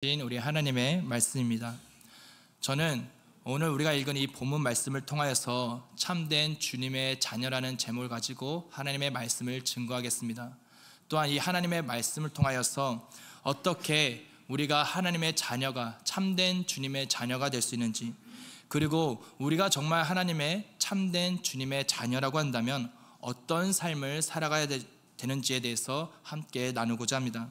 우리 하나님의 말씀입니다. 저는 오늘 우리가 읽은 이 본문 말씀을 통하여서 참된 주님의 자녀라는 제목을 가지고 하나님의 말씀을 증거하겠습니다. 또한 이 하나님의 말씀을 통하여서 어떻게 우리가 하나님의 자녀가 참된 주님의 자녀가 될 수 있는지, 그리고 우리가 정말 하나님의 참된 주님의 자녀라고 한다면 어떤 삶을 살아가야 되는지에 대해서 함께 나누고자 합니다.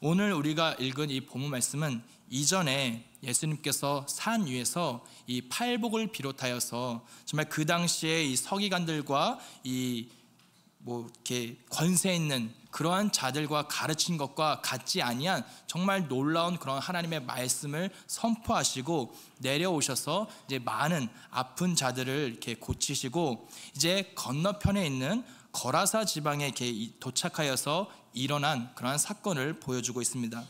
오늘 우리가 읽은 이 본문 말씀은 이전에 예수님께서 산 위에서 이 팔복을 비롯하여서 정말 그 당시에 이 서기관들과 이렇게 권세 있는 그러한 자들과 가르친 것과 같지 아니한 정말 놀라운 그런 하나님의 말씀을 선포하시고 내려오셔서 이제 많은 아픈 자들을 이렇게 고치시고 이제 건너편에 있는 거라사 지방에 이렇게 도착하여서 일어난 그러한 사건을 보여주고 있습니다.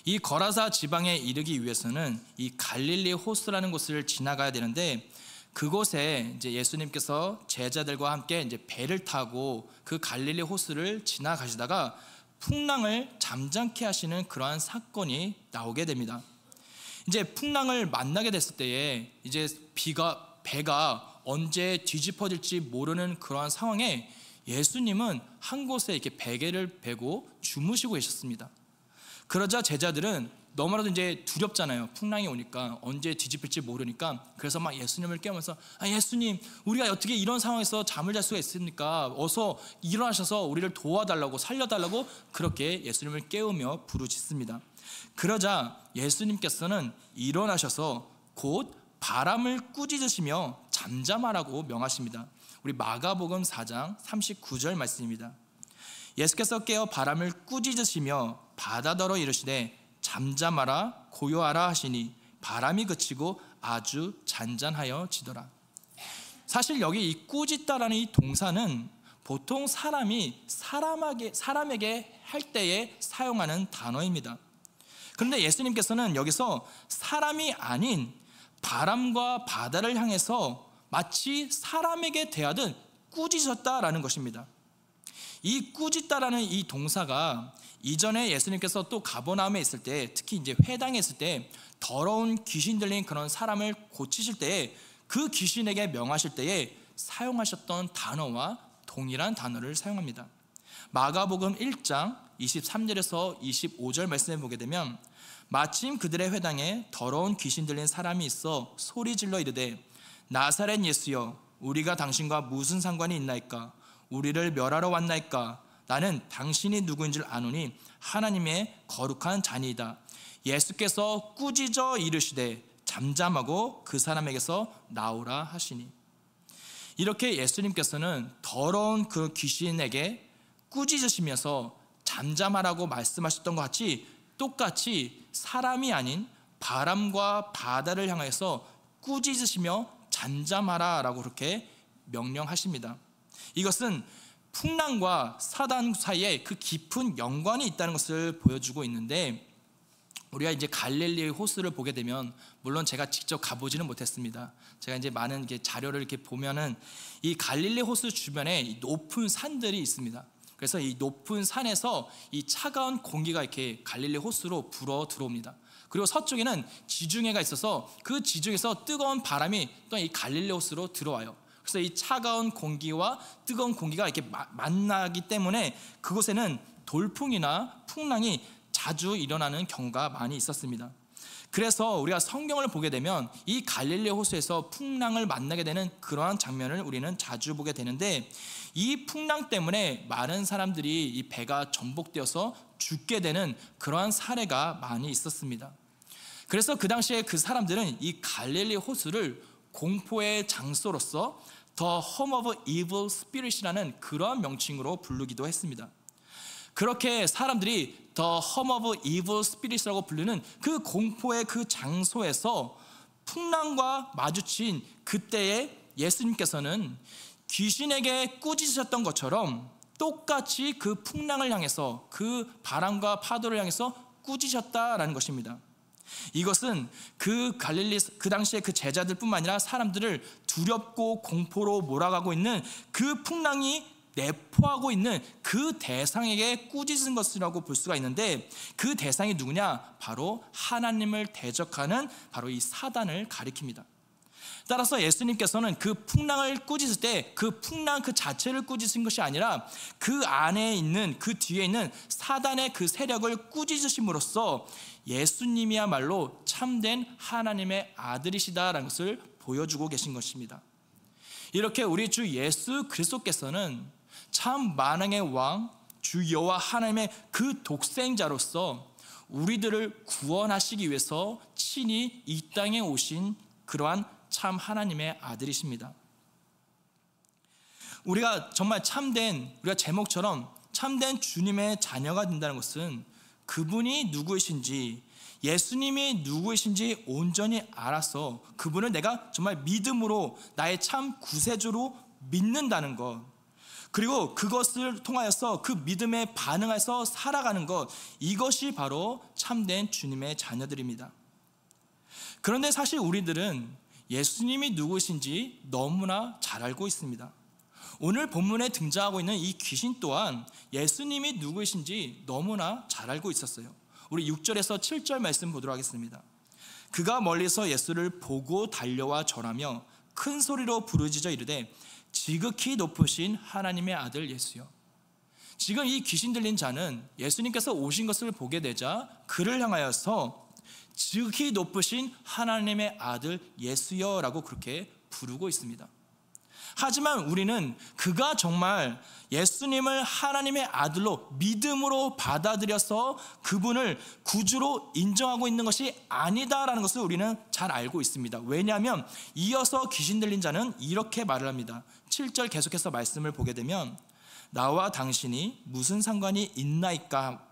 이 거라사 지방에 이르기 위해서는 이 갈릴리 호수라는 곳을 지나가야 되는데, 그곳에 이제 예수님께서 제자들과 함께 이제 배를 타고 그 갈릴리 호수를 지나가시다가 풍랑을 잠잠케 하시는 그러한 사건이 나오게 됩니다. 이제 풍랑을 만나게 됐을 때에 이제 배가 언제 뒤집어질지 모르는 그러한 상황에 예수님은 한 곳에 이렇게 베개를 베고 주무시고 계셨습니다. 그러자 제자들은 너무나도 이제 두렵잖아요. 풍랑이 오니까 언제 뒤집힐지 모르니까. 그래서 막 예수님을 깨우면서 예수님, 우리가 어떻게 이런 상황에서 잠을 잘 수가 있습니까? 어서 일어나셔서 우리를 도와달라고, 살려달라고 그렇게 예수님을 깨우며 부르짖습니다. 그러자 예수님께서는 일어나셔서 곧 바람을 꾸짖으시며 잠잠하라고 명하십니다. 우리 마가복음 4장 39절 말씀입니다. 예수께서 깨어 바람을 꾸짖으시며 바다더러 이르시되 잠잠하라 고요하라 하시니 바람이 그치고 아주 잔잔하여 지더라. 사실 여기 이 꾸짖다라는 이 동사는 보통 사람에게 할 때에 사용하는 단어입니다. 그런데 예수님께서는 여기서 사람이 아닌 바람과 바다를 향해서 마치 사람에게 대하듯 꾸짖었다라는 것입니다. 이 꾸짖다라는 이 동사가 이전에 예수님께서 또 가버나움에 있을 때, 특히 이제 회당에 있을 때 더러운 귀신 들린 그런 사람을 고치실 때에 그 귀신에게 명하실 때에 사용하셨던 단어와 동일한 단어를 사용합니다. 마가복음 1장 23절에서 25절 말씀에 보게 되면, 마침 그들의 회당에 더러운 귀신 들린 사람이 있어 소리질러 이르되 나사렛 예수여, 우리가 당신과 무슨 상관이 있나이까? 우리를 멸하러 왔나이까? 나는 당신이 누구인 줄 아노니 하나님의 거룩한 자니이다. 예수께서 꾸짖어 이르시되 잠잠하고 그 사람에게서 나오라 하시니. 이렇게 예수님께서는 더러운 그 귀신에게 꾸짖으시면서 잠잠하라고 말씀하셨던 것 같이 똑같이 사람이 아닌 바람과 바다를 향해서 꾸짖으시며 잠잠하라 라고 그렇게 명령하십니다. 이것은 풍랑과 사단 사이에 그 깊은 연관이 있다는 것을 보여주고 있는데, 우리가 이제 갈릴리 호수를 보게 되면, 물론 제가 직접 가보지는 못했습니다. 제가 이제 많은 자료를 이렇게 보면은 이 갈릴리 호수 주변에 높은 산들이 있습니다. 그래서 이 높은 산에서 이 차가운 공기가 이렇게 갈릴리 호수로 불어 들어옵니다. 그리고 서쪽에는 지중해가 있어서 그 지중해에서 뜨거운 바람이 또 이 갈릴리 호수로 들어와요. 그래서 이 차가운 공기와 뜨거운 공기가 이렇게 만나기 때문에 그곳에는 돌풍이나 풍랑이 자주 일어나는 경우가 많이 있었습니다. 그래서 우리가 성경을 보게 되면 이 갈릴리 호수에서 풍랑을 만나게 되는 그러한 장면을 우리는 자주 보게 되는데, 이 풍랑 때문에 많은 사람들이 이 배가 전복되어서 죽게 되는 그러한 사례가 많이 있었습니다. 그래서 그 당시에 그 사람들은 이 갈릴리 호수를 공포의 장소로서 The Home of Evil Spirit이라는 그러한 명칭으로 부르기도 했습니다. 그렇게 사람들이 The Home of Evil Spirit이라고 부르는 그 공포의 그 장소에서 풍랑과 마주친 그때에 예수님께서는 귀신에게 꾸짖으셨던 것처럼 똑같이 그 풍랑을 향해서, 그 바람과 파도를 향해서 꾸짖으셨다라는 것입니다. 이것은 그 당시에 그 제자들뿐만 아니라 사람들을 두렵고 공포로 몰아가고 있는 그 풍랑이 내포하고 있는 그 대상에게 꾸짖은 것이라고 볼 수가 있는데, 그 대상이 누구냐? 바로 하나님을 대적하는 바로 이 사단을 가리킵니다. 따라서 예수님께서는 그 풍랑을 꾸짖을 때 그 풍랑 그 자체를 꾸짖은 것이 아니라 그 안에 있는, 그 뒤에 있는 사단의 그 세력을 꾸짖으심으로써 예수님이야말로 참된 하나님의 아들이시다라는 것을 보여주고 계신 것입니다. 이렇게 우리 주 예수 그리스도께서는 참 만왕의 왕 주 여호와 하나님의 그 독생자로서 우리들을 구원하시기 위해서 친히 이 땅에 오신 그러한 참 하나님의 아들이십니다. 우리가 정말 우리가 제목처럼 참된 주님의 자녀가 된다는 것은 그분이 누구이신지, 예수님이 누구이신지 온전히 알아서 그분을 내가 정말 믿음으로 나의 참 구세주로 믿는다는 것, 그리고 그것을 통하여서 그 믿음에 반응해서 살아가는 것, 이것이 바로 참된 주님의 자녀들입니다. 그런데 사실 우리들은 예수님이 누구신지 너무나 잘 알고 있습니다. 오늘 본문에 등장하고 있는 이 귀신 또한 예수님이 누구이신지 너무나 잘 알고 있었어요. 우리 6절에서 7절 말씀 보도록 하겠습니다. 그가 멀리서 예수를 보고 달려와 절하며 큰 소리로 부르짖어 이르되 지극히 높으신 하나님의 아들 예수여. 지금 이 귀신 들린 자는 예수님께서 오신 것을 보게 되자 그를 향하여서 지극히 높으신 하나님의 아들 예수여라고 그렇게 부르고 있습니다. 하지만 우리는 그가 정말 예수님을 하나님의 아들로 믿음으로 받아들여서 그분을 구주로 인정하고 있는 것이 아니다라는 것을 우리는 잘 알고 있습니다. 왜냐하면 이어서 귀신 들린 자는 이렇게 말을 합니다. 7절 계속해서 말씀을 보게 되면 나와 당신이 무슨 상관이 있나이까?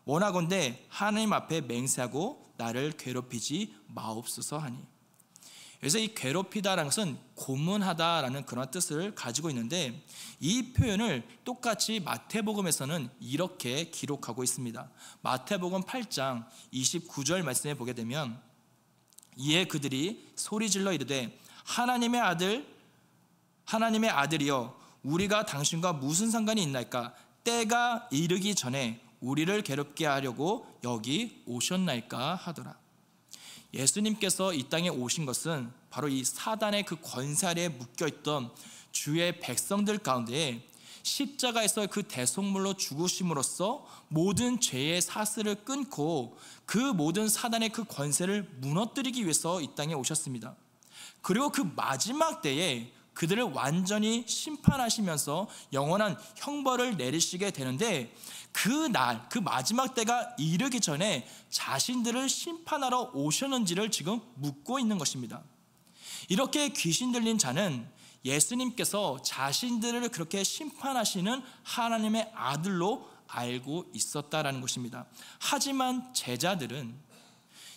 원하건대 하나님 앞에 맹세하고 나를 괴롭히지 마옵소서 하니. 그래서 이 괴롭히다라는 것은 고문하다라는 그런 뜻을 가지고 있는데, 이 표현을 똑같이 마태복음에서는 이렇게 기록하고 있습니다. 마태복음 8장 29절 말씀에 보게 되면 이에 그들이 소리질러 이르되 하나님의 아들이여 우리가 당신과 무슨 상관이 있나이까? 때가 이르기 전에 우리를 괴롭게 하려고 여기 오셨나이까 하더라. 예수님께서 이 땅에 오신 것은 바로 이 사단의 그 권세 아래에 묶여있던 주의 백성들 가운데 십자가에서 그 대속물로 죽으심으로써 모든 죄의 사슬을 끊고 그 모든 사단의 그 권세를 무너뜨리기 위해서 이 땅에 오셨습니다. 그리고 그 마지막 때에 그들을 완전히 심판하시면서 영원한 형벌을 내리시게 되는데, 그날, 그 마지막 때가 이르기 전에 자신들을 심판하러 오셨는지를 지금 묻고 있는 것입니다. 이렇게 귀신 들린 자는 예수님께서 자신들을 그렇게 심판하시는 하나님의 아들로 알고 있었다라는 것입니다. 하지만 제자들은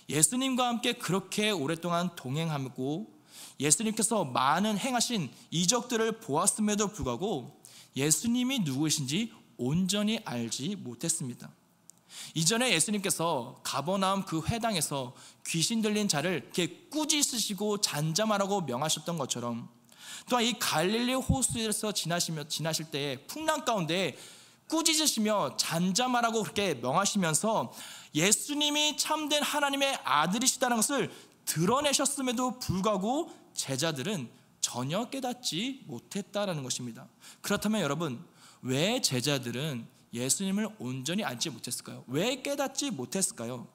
예수님과 함께 그렇게 오랫동안 동행하고 예수님께서 많은 행하신 이적들을 보았음에도 불구하고 예수님이 누구이신지 온전히 알지 못했습니다. 이전에 예수님께서 가버나움 그 회당에서 귀신 들린 자를 이렇게 꾸짖으시고 잔잠하라고 명하셨던 것처럼, 또한 이 갈릴리 호수에서 지나실 때에 풍랑 가운데 꾸짖으시며 잔잠하라고 그렇게 명하시면서 예수님이 참된 하나님의 아들이시다는 것을 드러내셨음에도 불구하고 제자들은 전혀 깨닫지 못했다라는 것입니다. 그렇다면 여러분, 왜 제자들은 예수님을 온전히 알지 못했을까요? 왜 깨닫지 못했을까요?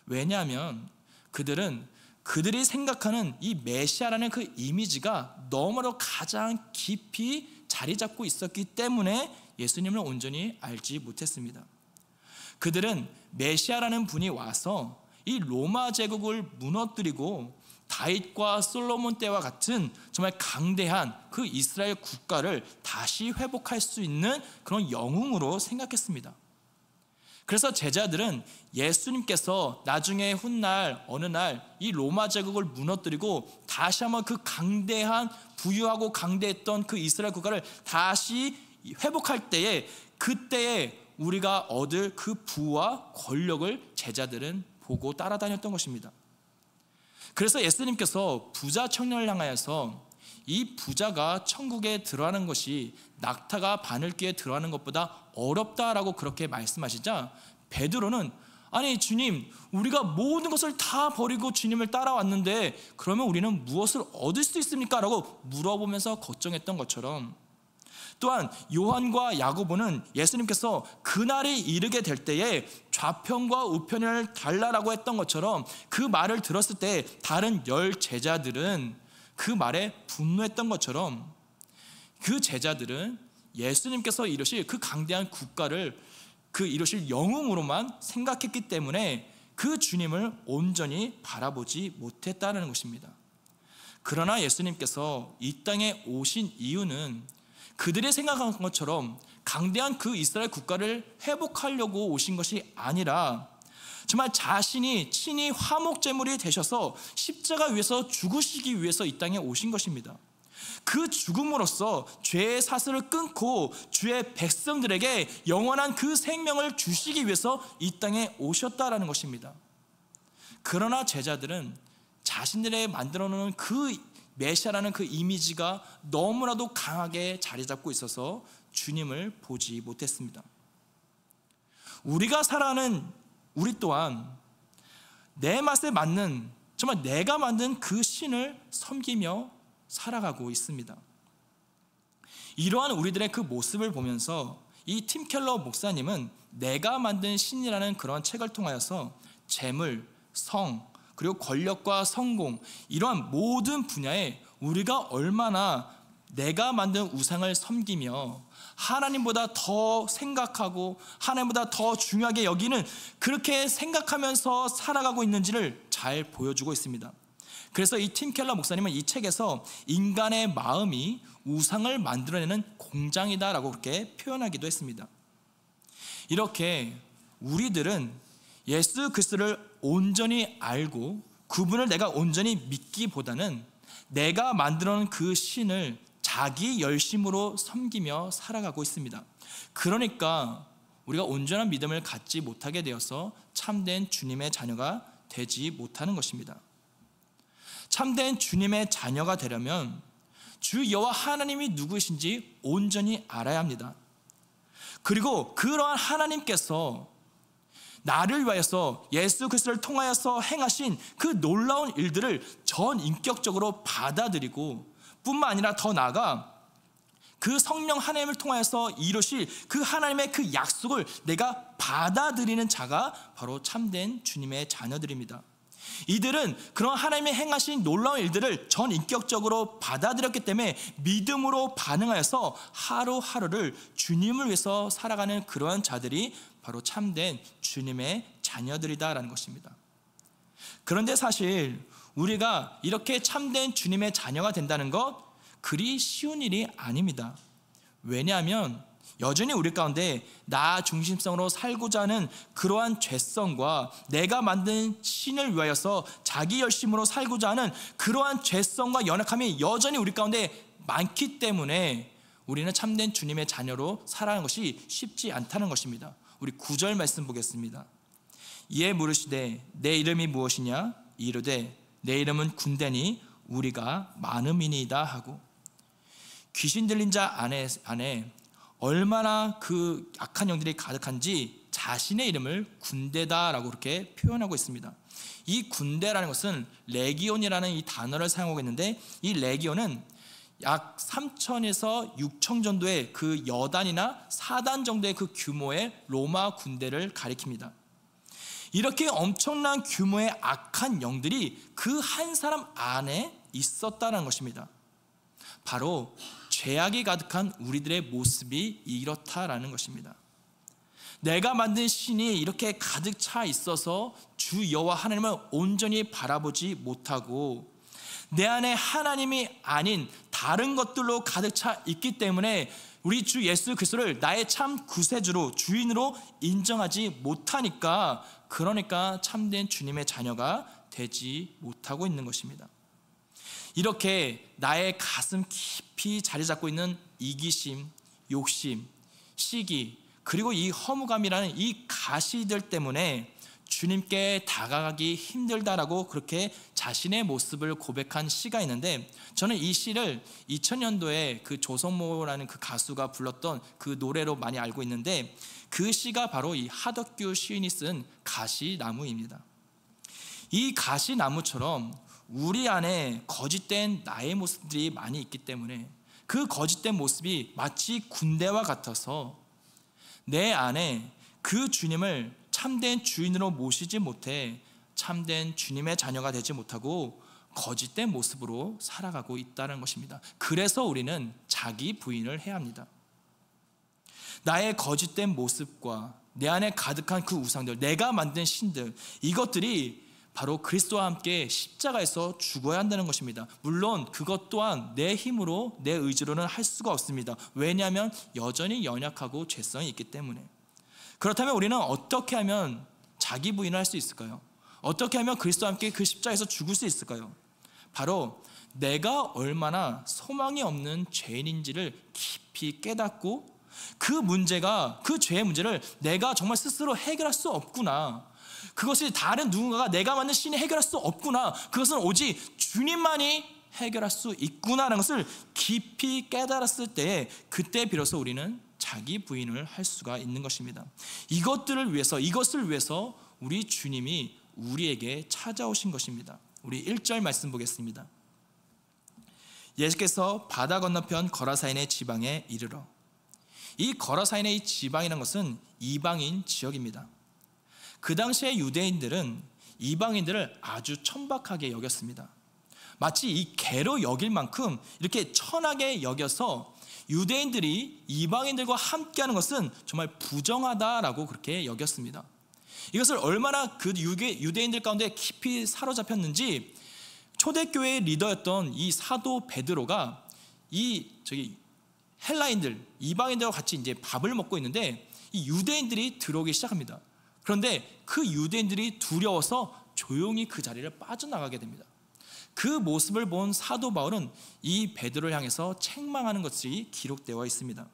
왜냐하면 그들이 생각하는 이 메시아라는 그 이미지가 너무나도 가장 깊이 자리 잡고 있었기 때문에 예수님을 온전히 알지 못했습니다. 그들은 메시아라는 분이 와서 이 로마 제국을 무너뜨리고 다윗과 솔로몬 때와 같은 정말 강대한 그 이스라엘 국가를 다시 회복할 수 있는 그런 영웅으로 생각했습니다. 그래서 제자들은 예수님께서 나중에 훗날 어느 날 이 로마 제국을 무너뜨리고 다시 한번 그 강대한 부유하고 강대했던 그 이스라엘 국가를 다시 회복할 때에, 그때에 우리가 얻을 그 부와 권력을 제자들은 보고 따라다녔던 것입니다. 그래서 예수님께서 부자 청년을 향하여서 이 부자가 천국에 들어가는 것이 낙타가 바늘귀에 들어가는 것보다 어렵다라고 그렇게 말씀하시자 베드로는 아니 주님, 우리가 모든 것을 다 버리고 주님을 따라왔는데 그러면 우리는 무엇을 얻을 수 있습니까? 라고 물어보면서 걱정했던 것처럼, 또한 요한과 야고보는 예수님께서 그날이 이르게 될 때에 좌편과 우편을 달라라고 했던 것처럼 그 말을 들었을 때 다른 10 제자들은 그 말에 분노했던 것처럼, 그 제자들은 예수님께서 이루실 그 강대한 국가를 이루실 영웅으로만 생각했기 때문에 그 주님을 온전히 바라보지 못했다는 것입니다. 그러나 예수님께서 이 땅에 오신 이유는 그들이 생각한 것처럼 강대한 그 이스라엘 국가를 회복하려고 오신 것이 아니라 정말 자신이 친히 화목제물이 되셔서 십자가 위에서 죽으시기 위해서 이 땅에 오신 것입니다. 그 죽음으로써 죄의 사슬을 끊고 주의 백성들에게 영원한 그 생명을 주시기 위해서 이 땅에 오셨다라는 것입니다. 그러나 제자들은 자신들의 만들어 놓은 그 메시아라는 그 이미지가 너무나도 강하게 자리 잡고 있어서 주님을 보지 못했습니다. 우리가 살아가는 우리 또한 내 맛에 맞는, 정말 내가 만든 그 신을 섬기며 살아가고 있습니다. 이러한 우리들의 그 모습을 보면서 이 팀 켈러 목사님은 내가 만든 신이라는 그런 책을 통하여서 재물, 성, 그리고 권력과 성공, 이러한 모든 분야에 우리가 얼마나 내가 만든 우상을 섬기며 하나님보다 더 생각하고 하나님보다 더 중요하게 여기는, 그렇게 생각하면서 살아가고 있는지를 잘 보여주고 있습니다. 그래서 이 팀 켈러 목사님은 이 책에서 인간의 마음이 우상을 만들어내는 공장이다라고 그렇게 표현하기도 했습니다. 이렇게 우리들은 예수 그리스도를 온전히 알고 그분을 내가 온전히 믿기보다는 내가 만들어놓은 그 신을 자기 열심으로 섬기며 살아가고 있습니다. 그러니까 우리가 온전한 믿음을 갖지 못하게 되어서 참된 주님의 자녀가 되지 못하는 것입니다. 참된 주님의 자녀가 되려면 주 여호와 하나님이 누구이신지 온전히 알아야 합니다. 그리고 그러한 하나님께서 나를 위하여서 예수 그리스도를 통하여서 행하신 그 놀라운 일들을 전 인격적으로 받아들이고, 뿐만 아니라 더 나아가 그 성령 하나님을 통하여서 이루실 그 하나님의 그 약속을 내가 받아들이는 자가 바로 참된 주님의 자녀들입니다. 이들은 그런 하나님의 행하신 놀라운 일들을 전 인격적으로 받아들였기 때문에 믿음으로 반응하여서 하루하루를 주님을 위해서 살아가는 그러한 자들이 바로 참된 주님의 자녀들이다라는 것입니다. 그런데 사실 우리가 이렇게 참된 주님의 자녀가 된다는 것, 그리 쉬운 일이 아닙니다. 왜냐하면 여전히 우리 가운데 나 중심성으로 살고자 하는 그러한 죄성과 내가 만든 신을 위하여서 자기 열심으로 살고자 하는 그러한 죄성과 연약함이 여전히 우리 가운데 많기 때문에 우리는 참된 주님의 자녀로 살아가는 것이 쉽지 않다는 것입니다. 우리 9절 말씀 보겠습니다. 이에 물으시되 내 이름이 무엇이냐? 이르되 내 이름은 군대니 우리가 많음이니이다 하고, 귀신 들린 자 안에 얼마나 그 악한 영들이 가득한지 자신의 이름을 군대다라고 그렇게 표현하고 있습니다. 이 군대라는 것은 레기온이라는 이 단어를 사용하고 있는데, 이 레기온은 약 3,000에서 6,000 정도의 그 여단이나 사단 정도의 그 규모의 로마 군대를 가리킵니다. 이렇게 엄청난 규모의 악한 영들이 그 한 사람 안에 있었다는 것입니다. 바로 죄악이 가득한 우리들의 모습이 이렇다라는 것입니다. 내가 만든 신이 이렇게 가득 차 있어서 주 여호와 하나님을 온전히 바라보지 못하고 내 안에 하나님이 아닌 다른 것들로 가득 차 있기 때문에 우리 주 예수 그리스도를 나의 참 구세주로, 주인으로 인정하지 못하니까, 그러니까 참된 주님의 자녀가 되지 못하고 있는 것입니다. 이렇게 나의 가슴 깊이 자리 잡고 있는 이기심, 욕심, 시기, 그리고 이 허무감이라는 이 가시들 때문에 주님께 다가가기 힘들다라고 그렇게 자신의 모습을 고백한 시가 있는데, 저는 이 시를 2000년도에 그 조성모라는 그 가수가 불렀던 그 노래로 많이 알고 있는데, 그 시가 바로 이 하덕규 시인이 쓴 가시나무입니다. 이 가시나무처럼 우리 안에 거짓된 나의 모습들이 많이 있기 때문에 그 거짓된 모습이 마치 군대와 같아서 내 안에 그 주님을 참된 주인으로 모시지 못해 참된 주님의 자녀가 되지 못하고 거짓된 모습으로 살아가고 있다는 것입니다. 그래서 우리는 자기 부인을 해야 합니다. 나의 거짓된 모습과 내 안에 가득한 그 우상들, 내가 만든 신들, 이것들이 바로 그리스도와 함께 십자가에서 죽어야 한다는 것입니다. 물론 그것 또한 내 힘으로, 내 의지로는 할 수가 없습니다. 왜냐하면 여전히 연약하고 죄성이 있기 때문에. 그렇다면 우리는 어떻게 하면 자기 부인을 할 수 있을까요? 어떻게 하면 그리스도와 함께 그 십자가에서 죽을 수 있을까요? 바로 내가 얼마나 소망이 없는 죄인인지를 깊이 깨닫고 그 문제가, 그 죄의 문제를 내가 정말 스스로 해결할 수 없구나, 그것이 다른 누군가가 내가 만든 신이 해결할 수 없구나, 그것은 오직 주님만이 해결할 수 있구나라는 것을 깊이 깨달았을 때, 그때 비로소 우리는 자기 부인을 할 수가 있는 것입니다. 이것들을 위해서, 이것을 위해서 우리 주님이 우리에게 찾아오신 것입니다. 우리 1절 말씀 보겠습니다. 예수께서 바다 건너편 거라사인의 지방에 이르러. 이 거라사인의 이 지방이라는 것은 이방인 지역입니다. 그 당시에 유대인들은 이방인들을 아주 천박하게 여겼습니다. 마치 이 개로 여길 만큼 이렇게 천하게 여겨서 유대인들이 이방인들과 함께하는 것은 정말 부정하다라고 그렇게 여겼습니다. 이것을 얼마나 그 유대인들 가운데 깊이 사로잡혔는지, 초대교회의 리더였던 이 사도 베드로가 헬라인들, 이방인들과 같이 이제 밥을 먹고 있는데 이 유대인들이 들어오기 시작합니다. 그런데 그 유대인들이 두려워서 조용히 그 자리를 빠져나가게 됩니다. 그 모습을 본 사도 바울은 이 베드로를 향해서 책망하는 것이 기록되어 있습니다.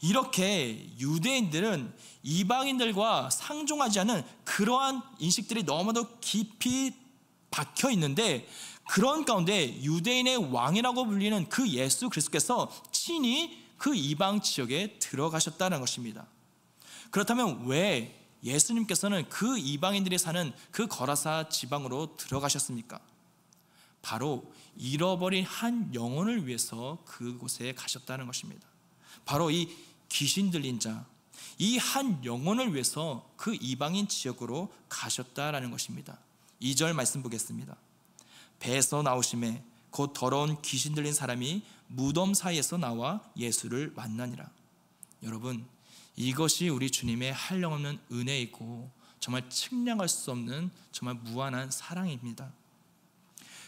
이렇게 유대인들은 이방인들과 상종하지 않은 그러한 인식들이 너무도 깊이 박혀 있는데, 그런 가운데 유대인의 왕이라고 불리는 그 예수 그리스도께서 친히 그 이방 지역에 들어가셨다는 것입니다. 그렇다면 왜 예수님께서는 그 이방인들이 사는 그 거라사 지방으로 들어가셨습니까? 바로 잃어버린 한 영혼을 위해서 그곳에 가셨다는 것입니다. 바로 이 귀신 들린 자, 이 한 영혼을 위해서 그 이방인 지역으로 가셨다라는 것입니다. 2절 말씀 보겠습니다. 배에서 나오심에 곧 더러운 귀신 들린 사람이 무덤 사이에서 나와 예수를 만나니라. 여러분, 이것이 우리 주님의 한량없는 은혜이고 정말 측량할 수 없는 정말 무한한 사랑입니다.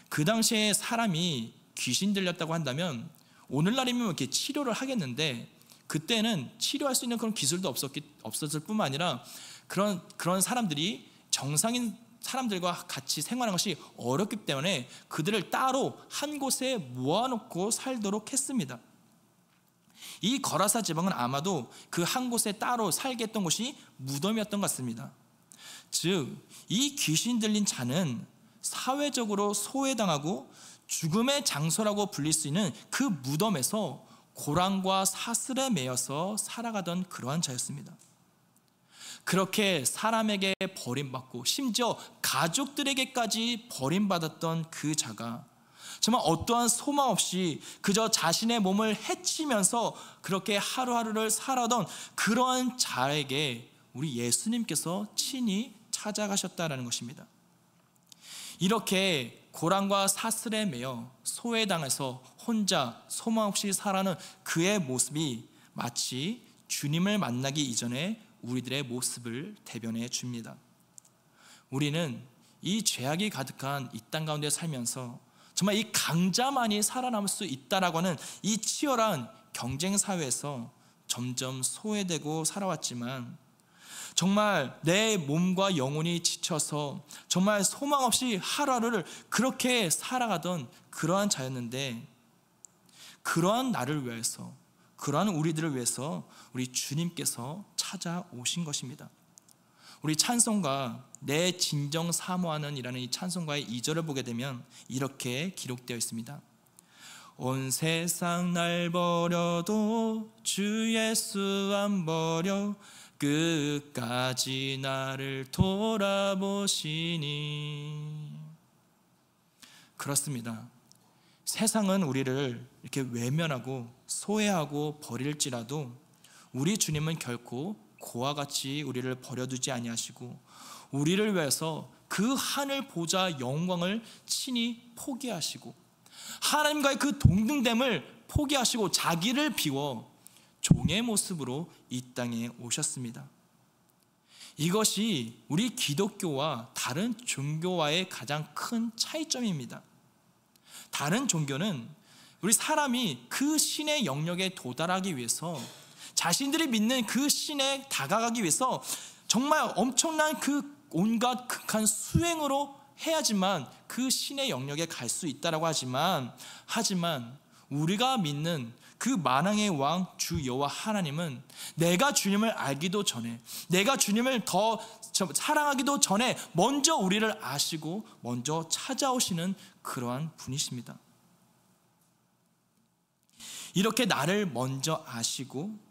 그 당시에 사람이 귀신 들렸다고 한다면 오늘날이면 이렇게 치료를 하겠는데, 그때는 치료할 수 있는 그런 기술도 없었을 뿐만 아니라 그런 사람들이 정상인 사람들과 같이 생활하는 것이 어렵기 때문에 그들을 따로 한 곳에 모아놓고 살도록 했습니다. 이 거라사 지방은 아마도 그 한 곳에 따로 살게 했던 곳이 무덤이었던 것 같습니다. 즉, 이 귀신 들린 자는 사회적으로 소외당하고 죽음의 장소라고 불릴 수 있는 그 무덤에서 고랑과 사슬에 매여서 살아가던 그러한 자였습니다. 그렇게 사람에게 버림받고 심지어 가족들에게까지 버림받았던 그 자가 정말 어떠한 소망 없이 그저 자신의 몸을 해치면서 그렇게 하루하루를 살아던 그러한 자에게 우리 예수님께서 친히 찾아가셨다는 것입니다. 이렇게 고랑과 사슬에 매여 소외당해서 혼자 소망 없이 살아가는 그의 모습이 마치 주님을 만나기 이전에 우리들의 모습을 대변해 줍니다. 우리는 이 죄악이 가득한 이 땅 가운데 살면서 정말 이 강자만이 살아남을 수 있다라고 하는 이 치열한 경쟁 사회에서 점점 소외되고 살아왔지만, 정말 내 몸과 영혼이 지쳐서 정말 소망 없이 하루하루를 그렇게 살아가던 그러한 자였는데, 그러한 나를 위해서, 그러한 우리들을 위해서 우리 주님께서 찾아오신 것입니다. 우리 찬송가 내 진정 사모하는 이라는 이 찬송가의 2절을 보게 되면 이렇게 기록되어 있습니다. 온 세상 날 버려도 주 예수 안 버려 끝까지 나를 돌아보시니. 그렇습니다. 세상은 우리를 이렇게 외면하고 소외하고 버릴지라도 우리 주님은 결코 고와 같이 우리를 버려두지 아니하시고 우리를 위해서 그 하늘 보좌 영광을 친히 포기하시고 하나님과의 그 동등됨을 포기하시고 자기를 비워 종의 모습으로 이 땅에 오셨습니다. 이것이 우리 기독교와 다른 종교와의 가장 큰 차이점입니다. 다른 종교는 우리 사람이 그 신의 영역에 도달하기 위해서 자신들이 믿는 그 신에 다가가기 위해서 정말 엄청난 그 온갖 극한 수행으로 해야지만 그 신의 영역에 갈 수 있다라고 하지만 우리가 믿는 그 만왕의 왕 주 여호와 하나님은 내가 주님을 알기도 전에, 내가 주님을 더 사랑하기도 전에 먼저 우리를 아시고 먼저 찾아오시는 그러한 분이십니다. 이렇게 나를 먼저 아시고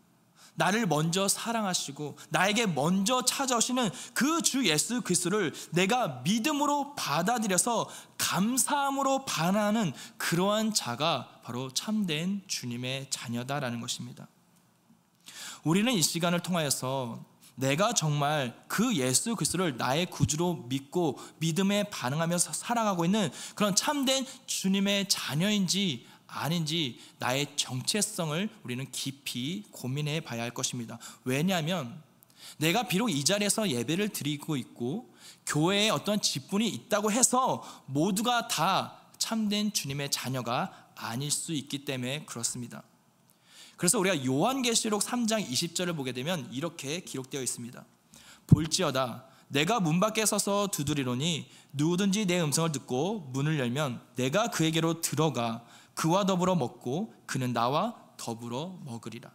나를 먼저 사랑하시고 나에게 먼저 찾아오시는 그 주 예수 그리스도를 내가 믿음으로 받아들여서 감사함으로 반응하는 그러한 자가 바로 참된 주님의 자녀다라는 것입니다. 우리는 이 시간을 통하여서 내가 정말 그 예수 그리스도를 나의 구주로 믿고 믿음에 반응하면서 살아가고 있는 그런 참된 주님의 자녀인지 아닌지 나의 정체성을 우리는 깊이 고민해 봐야 할 것입니다. 왜냐하면 내가 비록 이 자리에서 예배를 드리고 있고 교회에 어떤 직분이 있다고 해서 모두가 다 참된 주님의 자녀가 아닐 수 있기 때문에 그렇습니다. 그래서 우리가 요한계시록 3장 20절을 보게 되면 이렇게 기록되어 있습니다. 볼지어다 내가 문 밖에 서서 두드리노니 누구든지 내 음성을 듣고 문을 열면 내가 그에게로 들어가 그와 더불어 먹고 그는 나와 더불어 먹으리라.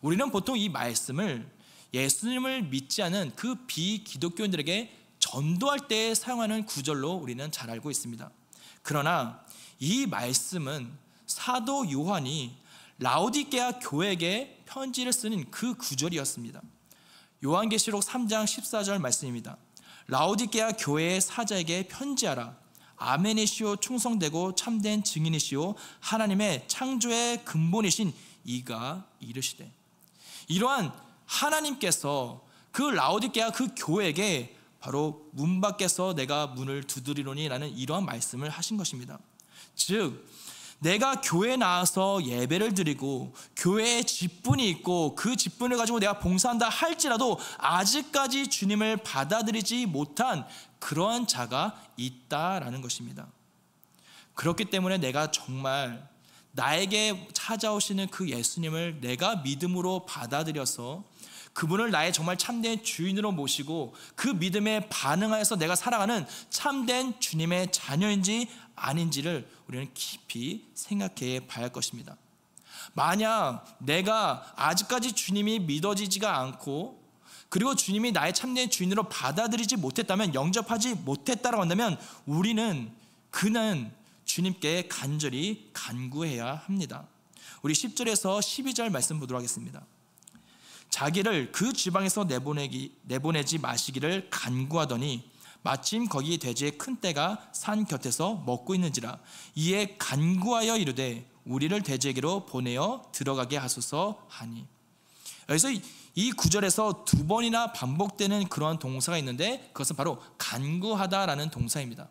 우리는 보통 이 말씀을 예수님을 믿지 않은 그 비기독교인들에게 전도할 때 사용하는 구절로 우리는 잘 알고 있습니다. 그러나 이 말씀은 사도 요한이 라오디게아 교회에게 편지를 쓰는 그 구절이었습니다. 요한계시록 3장 14절 말씀입니다. 라오디게아 교회의 사자에게 편지하라. 아멘이시오 충성되고 참된 증인이시오 하나님의 창조의 근본이신 이가 이르시되. 이러한 하나님께서 그 라오디게아 그 교회에게 바로 문 밖에서 내가 문을 두드리노니 라는 이러한 말씀을 하신 것입니다. 즉 내가 교회에 나와서 예배를 드리고 교회에 직분이 있고 그 직분을 가지고 내가 봉사한다 할지라도 아직까지 주님을 받아들이지 못한 그러한 자가 있다라는 것입니다. 그렇기 때문에 내가 정말 나에게 찾아오시는 그 예수님을 내가 믿음으로 받아들여서 그분을 나의 정말 참된 주인으로 모시고 그 믿음에 반응하여서 내가 살아가는 참된 주님의 자녀인지 아닌지를 우리는 깊이 생각해 봐야 할 것입니다. 만약 내가 아직까지 주님이 믿어지지가 않고 그리고 주님이 나의 참된 주인으로 받아들이지 못했다면, 영접하지 못했다라고 한다면 그는 주님께 간절히 간구해야 합니다. 우리 10절에서 12절 말씀 보도록 하겠습니다. 자기를 그 지방에서 내보내지 마시기를 간구하더니 마침 거기 돼지의 큰 떼가 산 곁에서 먹고 있는지라. 이에 간구하여 이르되 우리를 돼지에게로 보내어 들어가게 하소서 하니. 여기서 이 구절에서 두 번이나 반복되는 그러한 동사가 있는데 그것은 바로 간구하다라는 동사입니다.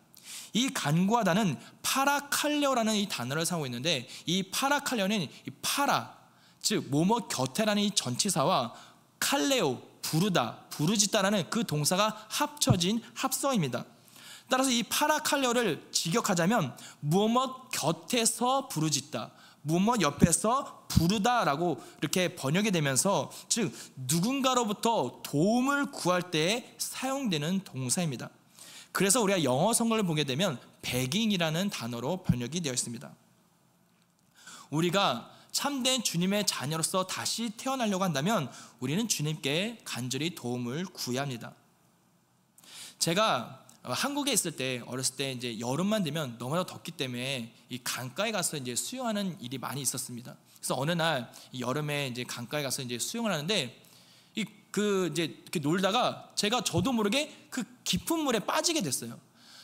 이 간구하다는 파라칼레오라는 이 단어를 사용하고 있는데 이 파라칼레오는 이 파라, 즉 뭐뭐 곁에라는 이 전치사와 칼레오, 부르다, 부르짖다라는 그 동사가 합쳐진 합성입니다. 따라서 이 파라칼레오를 직역하자면 무엇 곁에서 부르짖다, 무엇 옆에서 부르다라고 이렇게 번역이 되면서 즉 누군가로부터 도움을 구할 때에 사용되는 동사입니다. 그래서 우리가 영어 성경을 보게 되면 begging이라는 단어로 번역이 되어 있습니다. 우리가 참된 주님의 자녀로서 다시 태어나려고 한다면 우리는 주님께 간절히 도움을 구해야 합니다. 제가 한국에 있을 때, 어렸을 때 이제 여름만 되면 너무나 덥기 때문에 이 강가에 가서 이제 수영하는 일이 많이 있었습니다. 그래서 어느 날 여름에 이제 강가에 가서 이제 수영을 하는데 이제 이렇게 놀다가 저도 모르게 그 깊은 물에 빠지게 됐어요.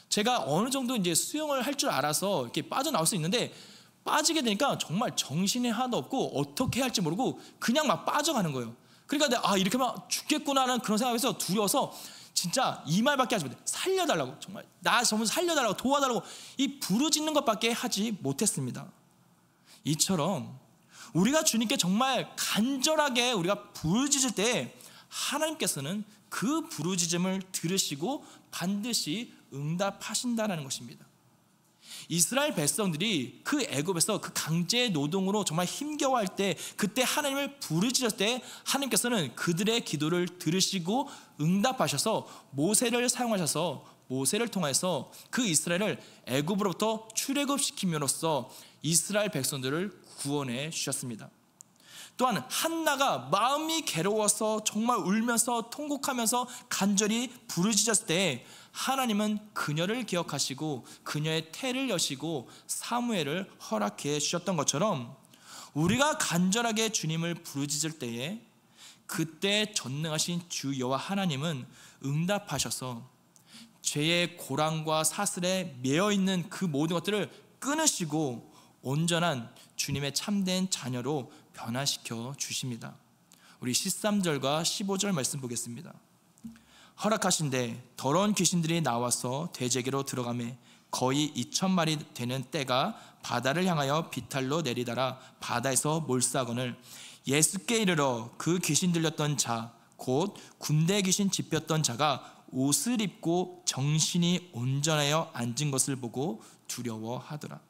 제가 어느 정도 이제 수영을 할 줄 알아서 이렇게 빠져나올 수 있는데, 빠지게 되니까 정말 정신이 하나도 없고 어떻게 할지 모르고 그냥 막 빠져가는 거예요. 그러니까 내가 이렇게 막 죽겠구나라는 그런 생각에서 두려워서 진짜 이 말밖에 하지 못해. 살려달라고, 정말 나 좀 살려달라고, 도와달라고 이 부르짖는 것밖에 하지 못했습니다. 이처럼 우리가 주님께 정말 간절하게 우리가 부르짖을 때 하나님께서는 그 부르짖음을 들으시고 반드시 응답하신다는 것입니다. 이스라엘 백성들이 그 애굽에서 그 강제 노동으로 정말 힘겨워할 때, 그때 하나님을 부르짖을 때 하나님께서는 그들의 기도를 들으시고 응답하셔서 모세를 사용하셔서, 모세를 통해서 그 이스라엘을 애굽으로부터 출애굽시킴으로써 이스라엘 백성들을 구원해 주셨습니다. 또한 한나가 마음이 괴로워서 정말 울면서 통곡하면서 간절히 부르짖었을 때 하나님은 그녀를 기억하시고 그녀의 태를 여시고 사무엘을 허락해 주셨던 것처럼, 우리가 간절하게 주님을 부르짖을 때에 그때 전능하신 주 여호와 하나님은 응답하셔서 죄의 고랑과 사슬에 매여있는 그 모든 것들을 끊으시고 온전한 주님의 참된 자녀로 변화시켜 주십니다. 우리 13절과 15절 말씀 보겠습니다. 허락하신데 더러운 귀신들이 나와서 대제기로 들어가매 거의 2,000마리 되는 떼가 바다를 향하여 비탈로 내리다라 바다에서 몰사건을 예수께 이르러 그 귀신 들렸던 자, 곧 군대 귀신 집혔던 자가 옷을 입고 정신이 온전하여 앉은 것을 보고 두려워하더라.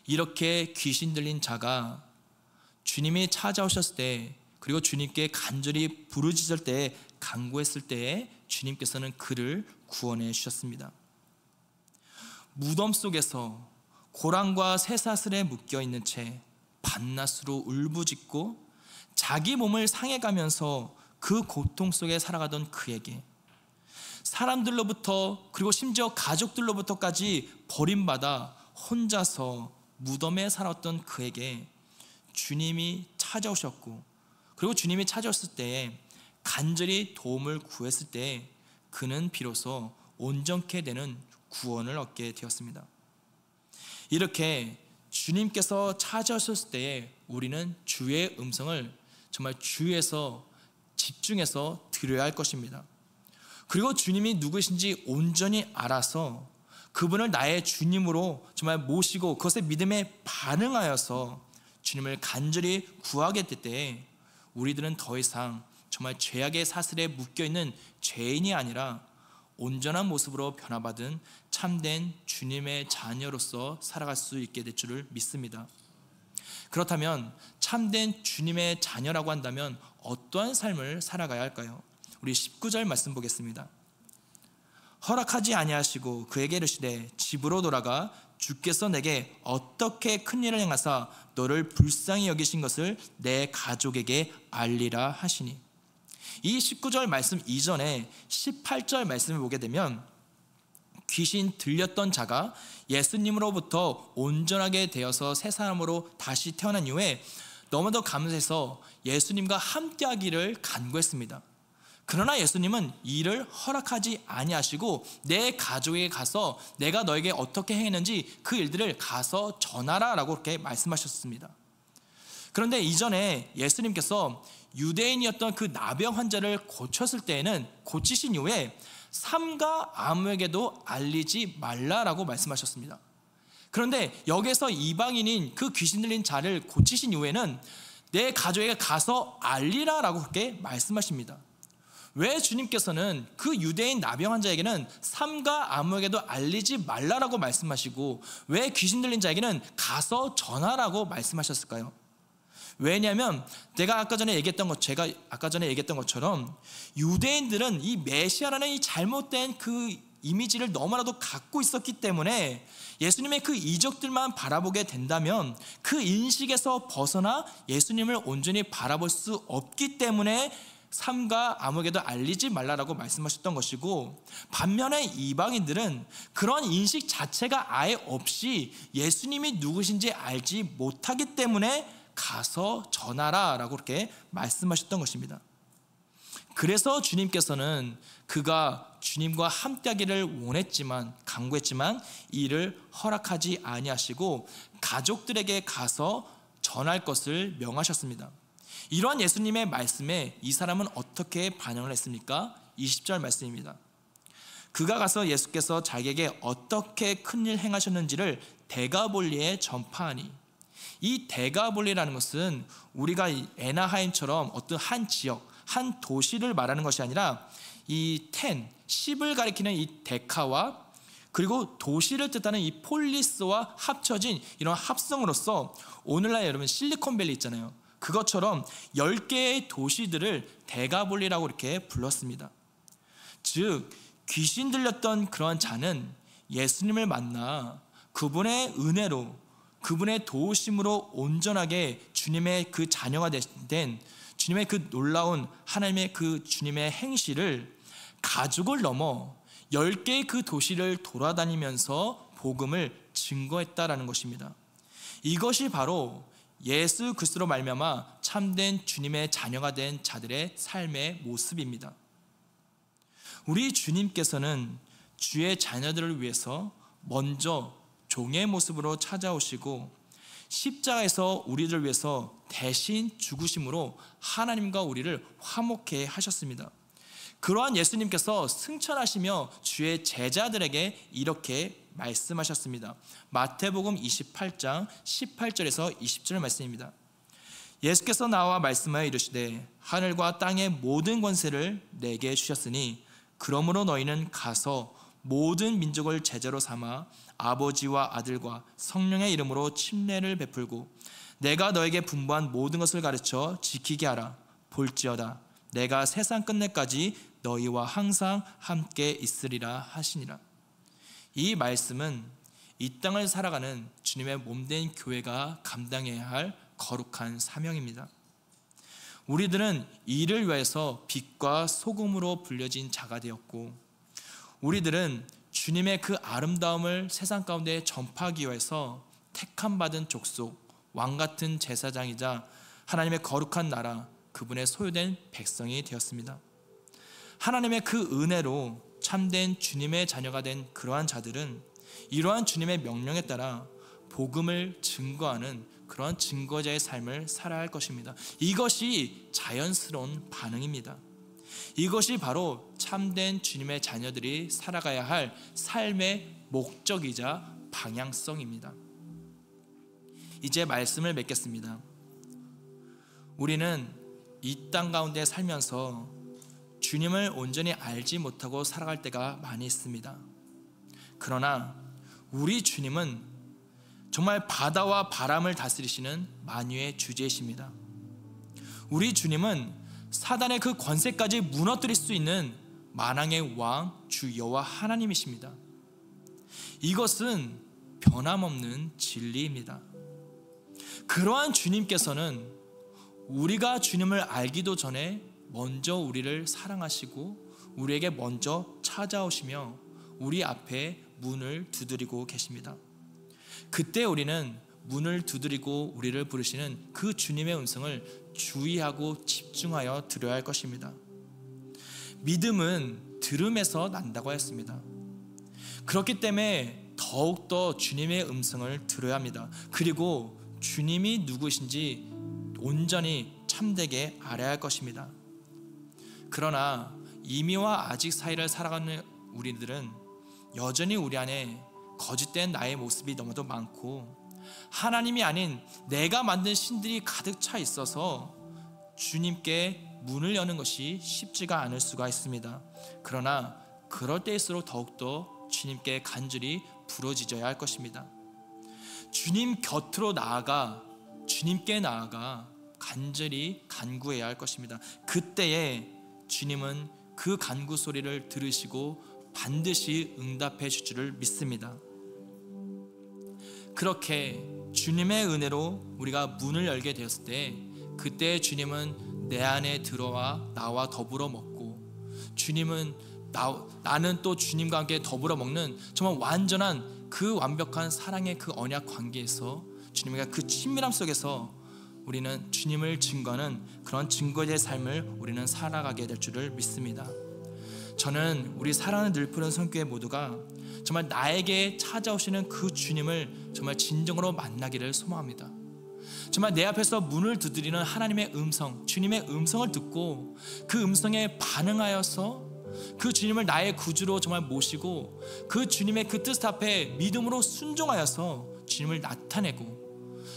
이렇게 귀신 들린 자가 주님이 찾아오셨을 때, 그리고 주님께 간절히 부르짖을 때, 간구했을 때에 주님께서는 그를 구원해 주셨습니다. 무덤 속에서 고랑과 쇠사슬에 묶여있는 채 밤낮으로 울부짖고 자기 몸을 상해가면서 그 고통 속에 살아가던 그에게, 사람들로부터 그리고 심지어 가족들로부터까지 버림받아 혼자서 무덤에 살았던 그에게 주님이 찾아오셨고, 그리고 주님이 찾아왔을 때에 간절히 도움을 구했을 때 그는 비로소 온전케 되는 구원을 얻게 되었습니다. 이렇게 주님께서 찾아오셨을 때에 우리는 주의 음성을 정말 주에서 집중해서 들어야 할 것입니다. 그리고 주님이 누구신지 온전히 알아서 그분을 나의 주님으로 정말 모시고 그것에 믿음에 반응하여서 주님을 간절히 구하게 될 때에 우리들은 더 이상 정말 죄악의 사슬에 묶여있는 죄인이 아니라 온전한 모습으로 변화받은 참된 주님의 자녀로서 살아갈 수 있게 될 줄을 믿습니다. 그렇다면 참된 주님의 자녀라고 한다면 어떠한 삶을 살아가야 할까요? 우리 19절 말씀 보겠습니다. 허락하지 아니하시고 그에게 이르시되 집으로 돌아가 주께서 내게 어떻게 큰 일을 행하사 너를 불쌍히 여기신 것을 내 가족에게 알리라 하시니. 이 19절 말씀 이전에 18절 말씀을 보게 되면 귀신 들렸던 자가 예수님으로부터 온전하게 되어서 새 사람으로 다시 태어난 이후에 너무도 감사해서 예수님과 함께하기를 간구했습니다. 그러나 예수님은 이를 허락하지 아니하시고 내 가족에게 가서 내가 너에게 어떻게 행했는지 그 일들을 가서 전하라 라고 그렇게 말씀하셨습니다. 그런데 이전에 예수님께서 유대인이었던 그 나병 환자를 고쳤을 때에는, 고치신 이후에 삼가 아무에게도 알리지 말라라고 말씀하셨습니다. 그런데 여기서 이방인인 그 귀신 들린 자를 고치신 이후에는 내 가족에게 가서 알리라라고 그렇게 말씀하십니다. 왜 주님께서는 그 유대인 나병 환자에게는 삼가 아무에게도 알리지 말라라고 말씀하시고 왜 귀신 들린 자에게는 가서 전하라고 말씀하셨을까요? 왜냐하면 제가 아까 전에 얘기했던 것처럼 유대인들은 이 메시아라는 이 잘못된 그 이미지를 너무나도 갖고 있었기 때문에 예수님의 그 이적들만 바라보게 된다면 그 인식에서 벗어나 예수님을 온전히 바라볼 수 없기 때문에 삼가 아무에게도 알리지 말라라고 말씀하셨던 것이고, 반면에 이방인들은 그런 인식 자체가 아예 없이 예수님이 누구신지 알지 못하기 때문에 가서 전하라 라고 그렇게 말씀하셨던 것입니다. 그래서 주님께서는 그가 주님과 함께하기를 원했지만, 간구했지만 이를 허락하지 아니하시고 가족들에게 가서 전할 것을 명하셨습니다. 이러한 예수님의 말씀에 이 사람은 어떻게 반응을 했습니까? 20절 말씀입니다. 그가 가서 예수께서 자기에게 어떻게 큰일 행하셨는지를 데가볼리에 전파하니, 이 데가볼리라는 것은 우리가 에나하임처럼 어떤 한 지역, 한 도시를 말하는 것이 아니라 이 10을 가리키는 이 데카와 그리고 도시를 뜻하는 이 폴리스와 합쳐진 이런 합성으로서 오늘날 여러분 실리콘밸리 있잖아요. 그것처럼 10개의 도시들을 데가볼리라고 이렇게 불렀습니다. 즉 귀신 들렸던 그런 자는 예수님을 만나 그분의 은혜로, 그분의 도우심으로 온전하게 주님의 그 자녀가 된 주님의 그 놀라운 하나님의 그 주님의 행실을 가족을 넘어 10개의 그 도시를 돌아다니면서 복음을 증거했다라는 것입니다. 이것이 바로 예수 그리스도로 말미암아 참된 주님의 자녀가 된 자들의 삶의 모습입니다. 우리 주님께서는 주의 자녀들을 위해서 먼저 종의 모습으로 찾아오시고 십자가에서 우리를 위해서 대신 죽으심으로 하나님과 우리를 화목케 하셨습니다. 그러한 예수님께서 승천하시며 주의 제자들에게 이렇게 말씀하셨습니다. 마태복음 28장 18절에서 20절 말씀입니다. 예수께서 나와 말씀하여 이르시되 하늘과 땅의 모든 권세를 내게 주셨으니 그러므로 너희는 가서 모든 민족을 제자로 삼아 아버지와 아들과 성령의 이름으로 침례를 베풀고 내가 너에게 분부한 모든 것을 가르쳐 지키게 하라. 볼지어다 내가 세상 끝내까지 너희와 항상 함께 있으리라 하시니라. 이 말씀은 이 땅을 살아가는 주님의 몸된 교회가 감당해야 할 거룩한 사명입니다. 우리들은 이를 위해서 빛과 소금으로 불려진 자가 되었고, 우리들은 주님의 그 아름다움을 세상 가운데 전파하기 위해서 택함받은 족속, 왕같은 제사장이자 하나님의 거룩한 나라, 그분의 소유된 백성이 되었습니다. 하나님의 그 은혜로 참된 주님의 자녀가 된 그러한 자들은 이러한 주님의 명령에 따라 복음을 증거하는 그러한 증거자의 삶을 살아야 할 것입니다. 이것이 자연스러운 반응입니다. 이것이 바로 참된 주님의 자녀들이 살아가야 할 삶의 목적이자 방향성입니다. 이제 말씀을 맺겠습니다. 우리는 이 땅 가운데 살면서 주님을 온전히 알지 못하고 살아갈 때가 많이 있습니다. 그러나 우리 주님은 정말 바다와 바람을 다스리시는 만유의 주제이십니다. 우리 주님은 사단의 그 권세까지 무너뜨릴 수 있는 만왕의 왕 주 여호와 하나님이십니다. 이것은 변함없는 진리입니다. 그러한 주님께서는 우리가 주님을 알기도 전에 먼저 우리를 사랑하시고 우리에게 먼저 찾아오시며 우리 앞에 문을 두드리고 계십니다. 그때 우리는 문을 두드리고 우리를 부르시는 그 주님의 음성을 주의하고 집중하여 들어야 할 것입니다. 믿음은 들음에서 난다고 했습니다. 그렇기 때문에 더욱더 주님의 음성을 들어야 합니다. 그리고 주님이 누구신지 온전히 참되게 알아야 할 것입니다. 그러나 이미와 아직 사이를 살아가는 우리들은 여전히 우리 안에 거짓된 나의 모습이 너무도 많고 하나님이 아닌 내가 만든 신들이 가득 차 있어서 주님께 문을 여는 것이 쉽지가 않을 수가 있습니다. 그러나 그럴 때일수록 더욱더 주님께 간절히 부르짖어야 할 것입니다. 주님 곁으로 나아가 주님께 나아가 간절히 간구해야 할 것입니다. 그때에 주님은 그 간구 소리를 들으시고 반드시 응답해 줄 줄을 믿습니다. 그렇게 주님의 은혜로 우리가 문을 열게 되었을 때 그때 주님은 내 안에 들어와 나와 더불어 먹고, 주님은 나는 또 주님과 함께 더불어 먹는 정말 완전한 그 완벽한 사랑의 그 언약 관계에서, 주님과 그 친밀함 속에서 우리는 주님을 증거하는 그런 증거의 삶을 우리는 살아가게 될 줄을 믿습니다. 저는 우리 사랑하는 늘푸른 성교회 모두가 정말 나에게 찾아오시는 그 주님을 정말 진정으로 만나기를 소망합니다. 정말 내 앞에서 문을 두드리는 하나님의 음성, 주님의 음성을 듣고 그 음성에 반응하여서 그 주님을 나의 구주로 정말 모시고 그 주님의 그 뜻 앞에 믿음으로 순종하여서 주님을 나타내고,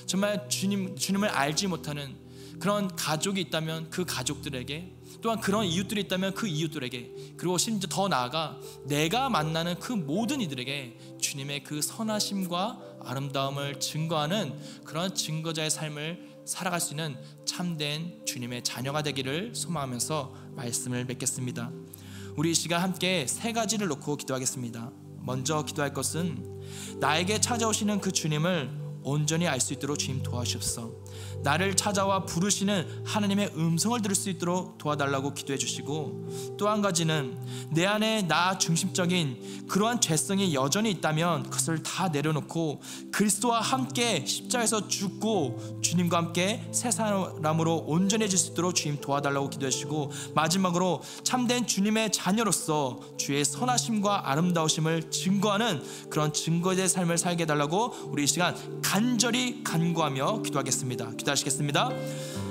정말 주님을 알지 못하는 그런 가족이 있다면 그 가족들에게, 또한 그런 이웃들이 있다면 그 이웃들에게, 그리고 심지어 더 나아가 내가 만나는 그 모든 이들에게 주님의 그 선하심과 아름다움을 증거하는 그런 증거자의 삶을 살아갈 수 있는 참된 주님의 자녀가 되기를 소망하면서 말씀을 맺겠습니다. 우리 이 시간 함께 세 가지를 놓고 기도하겠습니다. 먼저 기도할 것은 나에게 찾아오시는 그 주님을 온전히 알 수 있도록 주님 도와주옵소서. 나를 찾아와 부르시는 하나님의 음성을 들을 수 있도록 도와달라고 기도해 주시고, 또 한 가지는 내 안에 나 중심적인 그러한 죄성이 여전히 있다면 그것을 다 내려놓고 그리스도와 함께 십자가에서 죽고 주님과 함께 새 사람으로 온전해질 수 있도록 주님 도와달라고 기도해 주시고, 마지막으로 참된 주님의 자녀로서 주의 선하심과 아름다우심을 증거하는 그런 증거의 삶을 살게 해달라고 우리 이 시간 간절히 간구하며 기도하겠습니다. 기도하시겠습니다.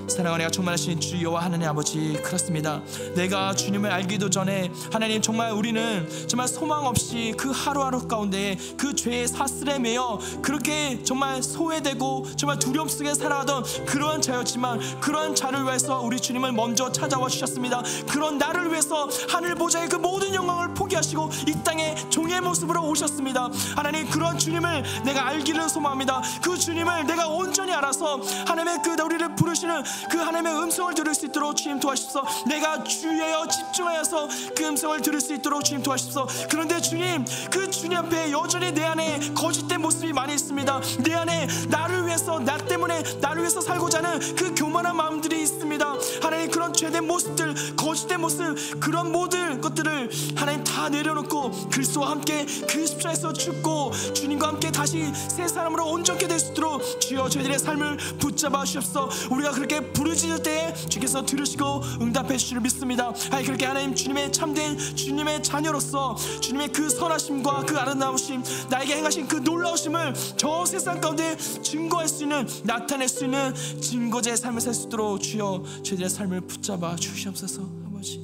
사랑하는 충만하신 주 여호와 하나님 아버지, 그렇습니다. 내가 주님을 알기도 전에 하나님 정말 우리는 정말 소망 없이 그 하루하루 가운데 그 죄의 사슬에 매여 그렇게 정말 소외되고 정말 두려움 속에 살아가던 그러한 자였지만, 그러한 자를 위해서 우리 주님을 먼저 찾아와 주셨습니다. 그런 나를 위해서 하늘 보좌의 그 모든 영광을 포기하시고 이 땅에 종의 모습으로 오셨습니다. 하나님, 그런 주님을 내가 알기를 소망합니다. 그 주님을 내가 온전히 알아서 하나님의 그 우리를 부르시는 그 하나님의 음성을 들을 수 있도록 주님 도와주십시오. 내가 주의하여 집중하여서 그 음성을 들을 수 있도록 주님 도와주십시오. 그런데 주님, 그 주님 앞에 여전히 내 안에 거짓된 모습이 많이 있습니다. 내 안에 나를 위해서, 나 때문에 나를 위해서 살고자 하는 그 교만한 마음들이 있습니다. 하나님, 그런 죄된 모습들, 거짓된 모습, 그런 모든 것들을 하나님 다 내려놓고 그리스도와 함께 그 십자가에서 죽고 주님과 함께 다시 새 사람으로 온전케 될 수 있도록 주여 저희들의 삶을 붙잡아 주옵소서. 우리가 그렇게 부르짖을 때에 주께서 들으시고 응답해 주시를 믿습니다. 아니, 그렇게 하나님 주님의 참된 주님의 자녀로서 주님의 그 선하심과 그 아름다우심, 나에게 행하신 그 놀라우심을 저 세상 가운데 증거할 수 있는, 나타낼 수 있는 증거자의 삶을 살 수 있도록 주여 저희들의 삶을 붙잡아 주시옵소서. 아버지,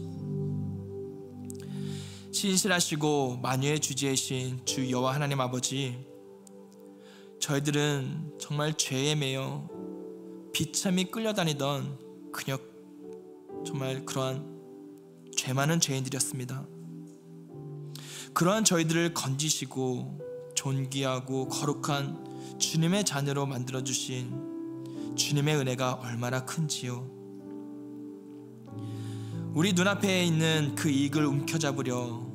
신실하시고 만유의 주제이신 주 여호와 하나님 아버지, 저희들은 정말 죄에 매여 비참히 끌려다니던 그녀 정말 그러한 죄 많은 죄인들이었습니다. 그러한 저희들을 건지시고 존귀하고 거룩한 주님의 자녀로 만들어주신 주님의 은혜가 얼마나 큰지요. 우리 눈앞에 있는 그 이익을 움켜잡으려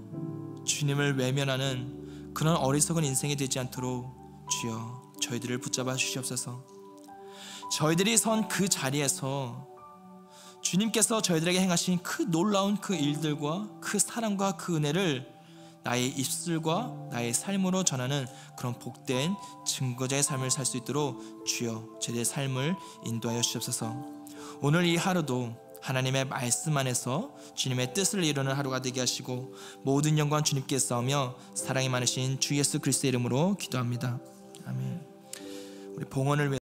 주님을 외면하는 그런 어리석은 인생이 되지 않도록 주여 저희들을 붙잡아 주시옵소서. 저희들이 선 그 자리에서 주님께서 저희들에게 행하신 그 놀라운 그 일들과 그 사랑과 그 은혜를 나의 입술과 나의 삶으로 전하는 그런 복된 증거자의 삶을 살 수 있도록 주여 저희들의 삶을 인도하여 주시옵소서. 오늘 이 하루도 하나님의 말씀 안에서 주님의 뜻을 이루는 하루가 되게 하시고 모든 영광 주님께 쌓으며 사랑이 많으신 주 예수 그리스도의 이름으로 기도합니다. 아멘. 우리 봉헌을